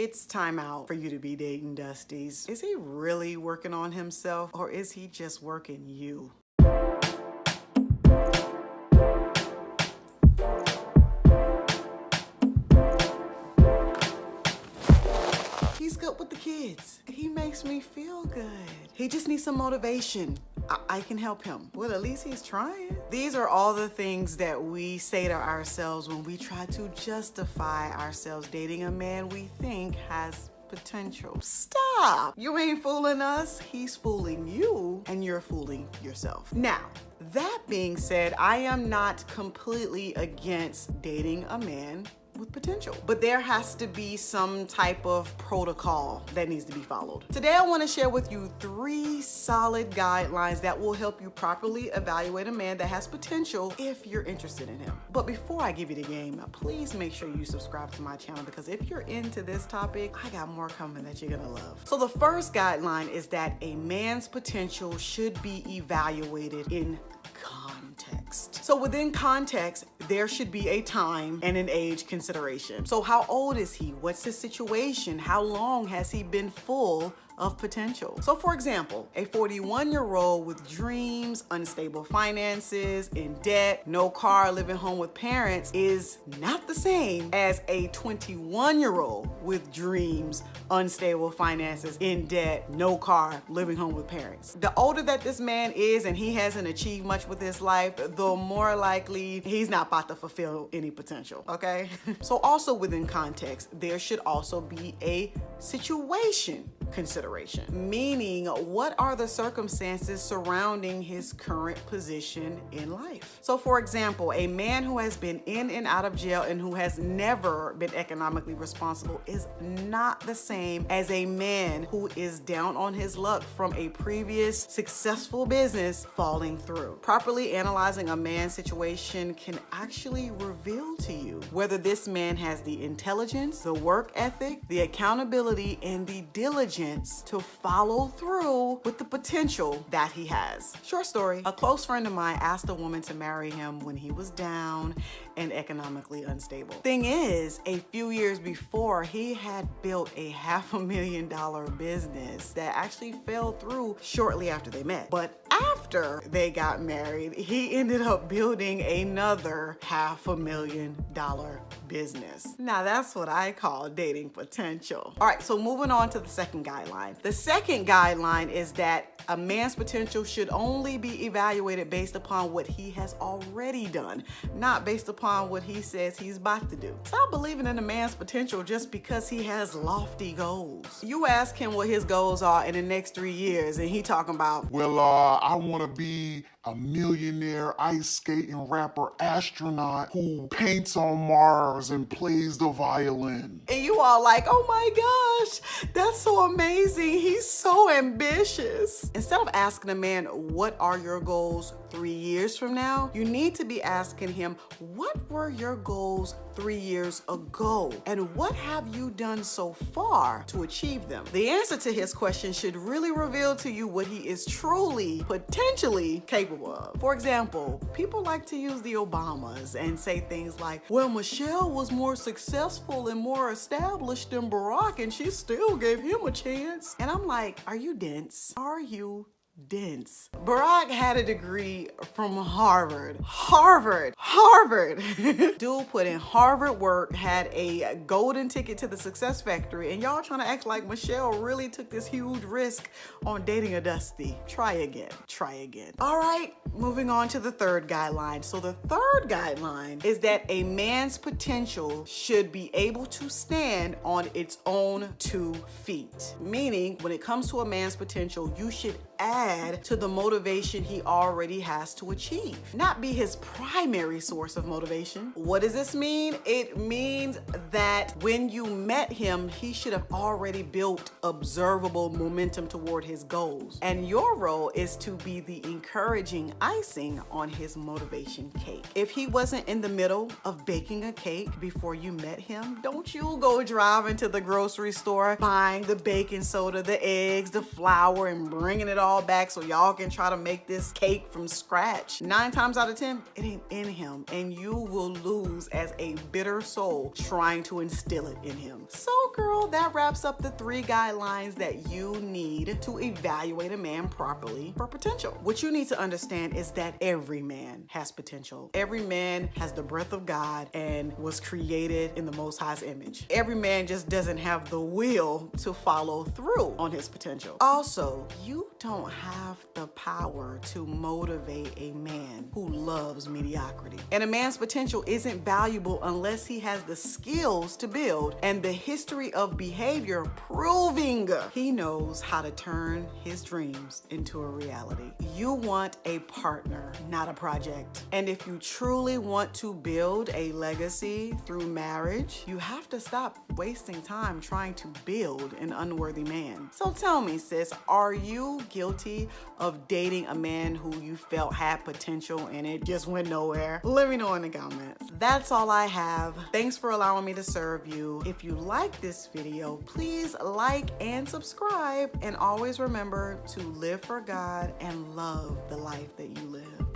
It's time out for you to be dating Dusties. Is he really working on himself, or is he just working you? He's good with the kids. He makes me feel good. He just needs some motivation. I can help him. Well, at least he's trying. These are all the things that we say to ourselves when we try to justify ourselves dating a man we think has potential. Stop! You ain't fooling us. He's fooling you, and you're fooling yourself. Now, that being said, I am not completely against dating a man with potential, but there has to be some type of protocol that needs to be followed. Today, I want to share with you 3 solid guidelines that will help you properly evaluate a man that has potential if you're interested in him. But before I give you the game, please make sure you subscribe to my channel, because if you're into this topic, I got more coming that you're gonna love. So the first guideline is that a man's potential should be evaluated in context. So within context, there should be a time and an age consideration. So how old is he? What's his situation? How long has he been full of potential? So for example, a 41-year-old with dreams, unstable finances, in debt, no car, living home with parents is not the same as a 21-year-old with dreams, unstable finances, in debt, no car, living home with parents. The older that this man is and he hasn't achieved much with his life, the more likely he's not about to fulfill any potential, okay? So also within context, there should also be a situation consideration, meaning what are the circumstances surrounding his current position in life. So for example, a man who has been in and out of jail and who has never been economically responsible is not the same as a man who is down on his luck from a previous successful business falling through. Properly analyzing a man's situation can actually reveal to you whether this man has the intelligence, the work ethic, the accountability, and the diligence to follow through with the potential that he has. Short story, a close friend of mine asked a woman to marry him when he was down and economically unstable. Thing is, a few years before, he had built a $500,000 business that actually fell through shortly after they met. But after they got married, he ended up building another $500,000 business. Now that's what I call dating potential. All right, so moving on to the second guideline. The second guideline is that a man's potential should only be evaluated based upon what he has already done, not based upon what he says he's about to do. Stop believing in a man's potential just because he has lofty goals. You ask him what his goals are in the next 3 years, and he talking about, well, I want to be a millionaire ice skating rapper astronaut who paints on Mars and plays the violin. And you all like, oh my gosh, that's so amazing. He's so ambitious. Instead of asking a man, what are your goals 3 years from now? You need to be asking him, what were your goals 3 years ago? And what have you done so far to achieve them? The answer to his question should really reveal to you what he is truly, potentially capable of. For example, people like to use the Obamas and say things like, well, Michelle was more successful and more established than Barack, and she still gave him a chance. And I'm like, are you dense? Are you dense? Barack had a degree from Harvard. Dude put in Harvard work, had a golden ticket to the success factory, and y'all trying to act like Michelle really took this huge risk on dating a Dusty. Try again. All right, moving on to the third guideline. So the third guideline is that a man's potential should be able to stand on its own 2 feet. Meaning, when it comes to a man's potential, you should add to the motivation he already has to achieve, not be his primary source of motivation. What does this mean? It means that when you met him, he should have already built observable momentum toward his goals. And your role is to be the encouraging icing on his motivation cake. If he wasn't in the middle of baking a cake before you met him, don't you go driving to the grocery store, buying the baking soda, the eggs, the flour, and bringing it all y'all back so y'all can try to make this cake from scratch. 9 times out of 10, it ain't in him, and you will lose as a bitter soul trying to instill it in him. So girl, that wraps up the 3 guidelines that you need to evaluate a man properly for potential. What you need to understand is that every man has potential. Every man has the breath of God and was created in the Most High's image. Every man just doesn't have the will to follow through on his potential. Also, you don't have the power to motivate a man who loves mediocrity. And a man's potential isn't valuable unless he has the skills to build and the history of behavior proving he knows how to turn his dreams into a reality. You want a partner, not a project. And if you truly want to build a legacy through marriage, you have to stop wasting time trying to build an unworthy man. So tell me, sis, are you guilty of dating a man who you felt had potential and it just went nowhere? Let me know in the comments. That's all I have. Thanks for allowing me to serve you. If you like this video, please like and subscribe, and always remember to live for God and love the life that you live.